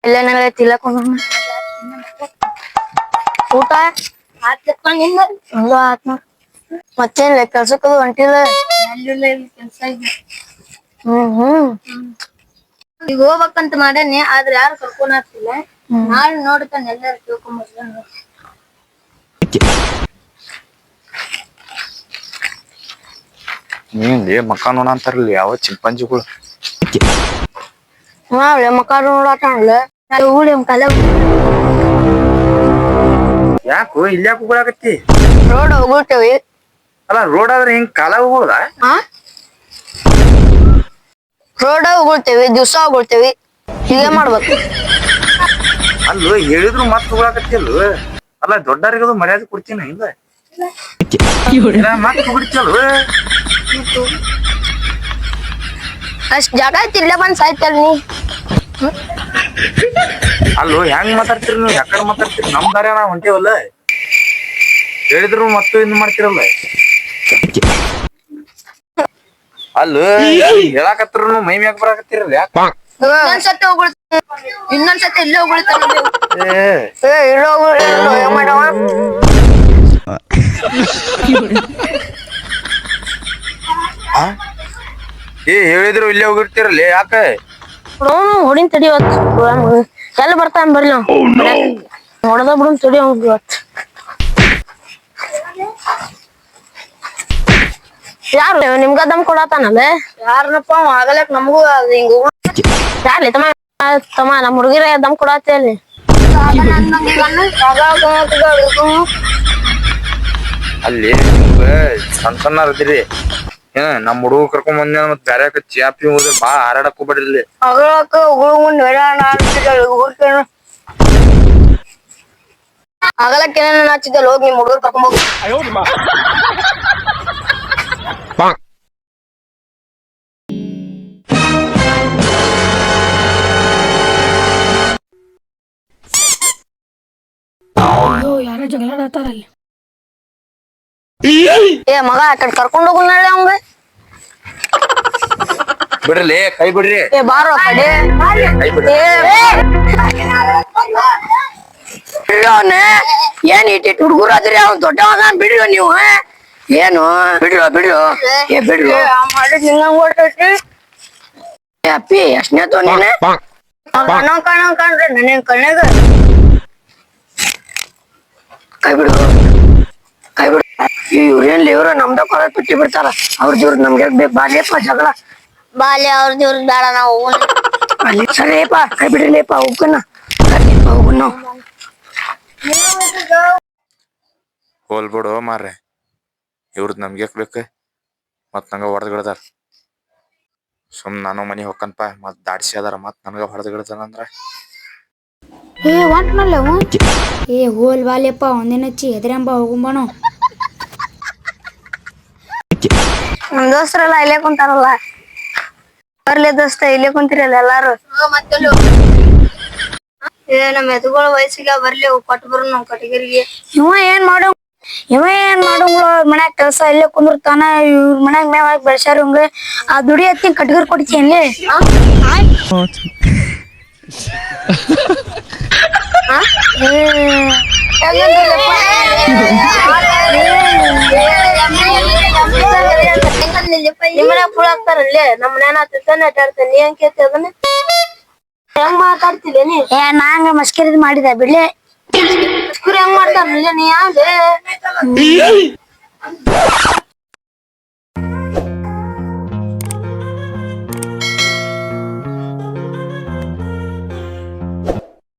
ಇಲ್ಲ ತಿಲ್ಲಕೊಂಡ ಊಟ ಆತ್ಮ ಮತ್ತೇನ್ ಕೆಲ್ಸಕ್ಕದು ಹೊಂಟಿಲ್ಲ ಕೆಲ್ಸ ಇದೆ. ಈಗ ಹೋಗ್ಬೇಕಂತ ಮಾಡೇನಿ ಆದ್ರೆ ಯಾರು ಕರ್ಕೊಂಡ್ ಆಗ್ತಿಲ್ಲ. ನಾಳೆ ನೋಡ್ತಾನೆ ಎಲ್ಲಾರು ತಿಳ್ಕೊಂಡ್ ಮಕ್ಕ ನೋಡ ಅಂತಾರಲ್ಲ ಯಾವ ಚಿಂಪಾಂಜಿಗಳು ಮಕ್ಕ ನೋಡಾಟಲ್ಲ ಯಾಕೋ ಇಲ್ಯಾಕ ಉಗುಳಾಕತ್ತಿ ರೋಡ್ ಹೋಗ್ಬಿಡ್ತೇವಿ. ಅಲ್ಲ ರೋಡ್ ಆದ್ರೆ ಹಿಂಗ್ ಕಾಲ ಹೋಗುದ ರೋಡ್ ಉಗುಳ್ತೇವಿ ದಿವ್ಸ ಉಗುಳ್ತೇವಿ ಹೀಗೆ ಮಾಡ್ಬೇಕು. ಅಲ್ಲ ಹೇಳಿದ್ರು ಮತ್ ಉಗುಳಾಕತ್ತಿಲ್ಲ. ಅಲ್ಲ ದೊಡ್ಡರಿಗದು ಮರ್ಯಾದೆ ಕೊಡ್ತೀನಿ ಇಲ್ಲ ಮತ್ ಉಗುಳ್ತಿಯಲ್ವ. ಅಷ್ಟ್ ಜಾಗ ಐತಿಲ್ಲ ಬಂದ್ ಸಾಯ್ತಲ್ ನೀ. ಅಲ್ಲೋ ಹೆಂಗ್ ಮಾತಾಡ್ತಿರಿ ನೀವು ಯಾಕಡೆ ಮಾತಾಡ್ತಿರಿ ನಮ್ ದಾರ ನಾವ್ ಹೊಂಟೇವಲ್ಲ ಹೇಳಿದ್ರು ಮತ್ತು ಇದ್ ಮಾಡ್ತಿರಲ್ಲ. ಅಲ್ಲೋ ಹೇಳಾಕತ್ರ ಮೈ ಮ್ಯಾಗ ಬರಾಕತ್ತಿರಲ್ಲ ಯಾಕ ಇನ್ನೊಂದ್ಸತಿ ಇನ್ನೊಂದ್ಸತಿ ಇಲ್ಲೇ ಉಗುಳ್ತಾನ. ಹೇಳಿದ್ರು ಇಲ್ಲೇ ಹೋಗಿರ್ತಿರಲ್ಲ ಯಾಕ ಹೊಡಿನ್ ತಡಿ ಎಲ್ಲ ಬರ್ತಾನ ಬರ್ಲಿ ಹೊಡೆದ ಬಿಡನ್ ತಡಿ ಇವತ್ತು. ಯಾರು ನಿಮ್ಗ ದಮ್ ಕೊಡತಾನಲ್ಲ ಯಾರನಪ್ಪ ಆಗಲಕ್ ನಮಗೂ ಹಿಂಗ ಯಾರ್ಲಿ ತಮ್ಮ ನಮ್ ಹುಡುಗಿರ ದಮ್ ಕೊಡತ್ತೆ ಅಲ್ಲಿ ಅಲ್ಲಿ ಸಣ್ಣ ಸಣ್ಣ ಅದಿರಿ ನಮ್ ಹುಡುಗ ಕರ್ಕೊಂಡ್ ಬಂದ ಮತ್ ಬ್ಯಾರೆ ಚಾಪಿ ಹೋದ್ರೆ ಬಾ ಹಾರಾಡಕ್ ಹೋಗ್ಬೇಡ್ರಿ ಇಲ್ಲಿ. ಆಗಲಕ್ಕೆ ಏನೇನು ಹಚ್ಚಿದ್ದಲ್ಲ ಹೋಗಿ ನಿಮ್ ಹುಡುಗರು ಕರ್ಕೊಂಡ್ ಹೋಗಿ. ಯಾರೋ ಜಗಳಾಡತ್ತಾರಲ್ಲಿ. ಏ ಮಗ ಆ ಕಡೆ ಕರ್ಕೊಂಡ್ ಹೋಗು ನಾಳೆ ಅವಂಗ. ಬಿಡ್ರಿ ಕೈ ಬಿಡ್ರಿ. ಏ ಬಾರೋ ಕಡೆ ಕೈ ಬಿಡ್ರಿ. ಏನ್ ಇಟ್ಟಿಟ್ ಹುಡುಗರು ಅದ್ರಿ ಅವ್ನ್ ದೊಡ್ಡವದ ಬಿಡ್ರಿ ನೀವು. ಏನು ಬಿಡ್ರೋ ಏ ಬಿಡ್ರಿ ಮಾಡಿದ್ ನಿಂಗಂಗ್ ಅಪ್ಪಿ ಎಷ್ಟನೇ ತೋ ನೀನೆ ಕಾಣ್ರಿ ನನ್ ಕಣ್ಣಾಗ ಕೈ ಬಿಡು ಇವ್ರೇನ್ ಇವ್ರು ನಮ್ದ ಕೊಳ ಬಿಟ್ಟಿ ಬಿಡ್ತಾರ. ಅವ್ರ ಜೋರ್ ನಮ್ಗೆ ಬಾಲ್ಯಪ್ಪ ಜಗಳ ಬಾಲ್ಯ ಅವ್ರ ಜೋರ್ ಬೇಡ ನಾವು ಅಲ್ಲಿ ಸರಿಯಪ್ಪ ಕೈ ಬಿಡ್ರಿಲೇಪ ಹೋಗ್ಕನ ಹೋಗುನ್ ನಾವು. ಹೋಲ್ಬಿಡು ಮಾರ್ರೆ ಇವ್ರದ್ ನಮ್ಗೆ ಬೇಕ ಮತ್ ನಂಗ ಹೊಡೆದ್ಗಿಡದಾರ. ನಾನು ಮನಿ ಹೊಕ್ಕನ್ಪ ಮತ್ ದಾಡ್ಸಿ ಅದಾರ ಮತ್ ನನಗ ಹೊಡೆದ್ಗಿಡತಾನಂದ್ರ ಏ ಹೊಂಟ್ನಲ್ಲ ಏ ಹೋಲ್ ಬಾಲ್ಯಪ್ಪ ಒಂದಿನಚ್ಚಿ ಎದ್ರಂಬ ಹೋಗುಂಬಾನು. ನಮ್ ದೋಸ್ತರೆಲ್ಲ ಇಲ್ಲೇ ಕುಂತಾರಲ್ಲ ಬರ್ಲಿ ದೋಸ್ತ ಇಲ್ಲೇ ಕುಂತಿರಲ್ಲ ಎಲ್ಲಾರು. ಏ ನಮ್ ಎದುಗಳ ವಯಸ್ಸಿಗೆ ಬರ್ಲಿ ಕೊಟ್ಟು ಬರು ನಮ್ ಕಟಗಿರಿಗೆ. ಇವ ಏನ್ ಮಾಡಂಗ್ಳು ಮನ್ಯಾಗ ಕೆಲ್ಸ ಇಲ್ಲೇ ಕುಂದಿರ್ತಾನ. ಇವ್ರ ಮನ್ಯಾಗ ಮೇವ್ ಬೆಳ್ಸ್ಯಾರ ಇವಂಗ ಆ ದುಡಿ ಹತ್ತಿ ಕಟ್ಗರ್ ಕೊಡ್ತೀನಿ. ಫುಲ್ ಆಗ್ತಾರಲ್ಲೇ ನಮ್ ನೇನ ಆಟಾಡ್ತಾನೆ ನೀ ಹೆಂಗ್ ಕೇಳ್ತಿ ಅದನ್ನ ಹೆಂಗ್ ಮಾತಾಡ್ತಿಲ್ಲ ನೀ. ಏ ನಂಗ ಮಸ್ಕರಿದ್ ಮಾಡಿದೆ ಬಿಡ್ಲೆ ಹೆಂಗ್ ಮಾಡ್ತಾರ ನೀ ಯಾವ್ದೇ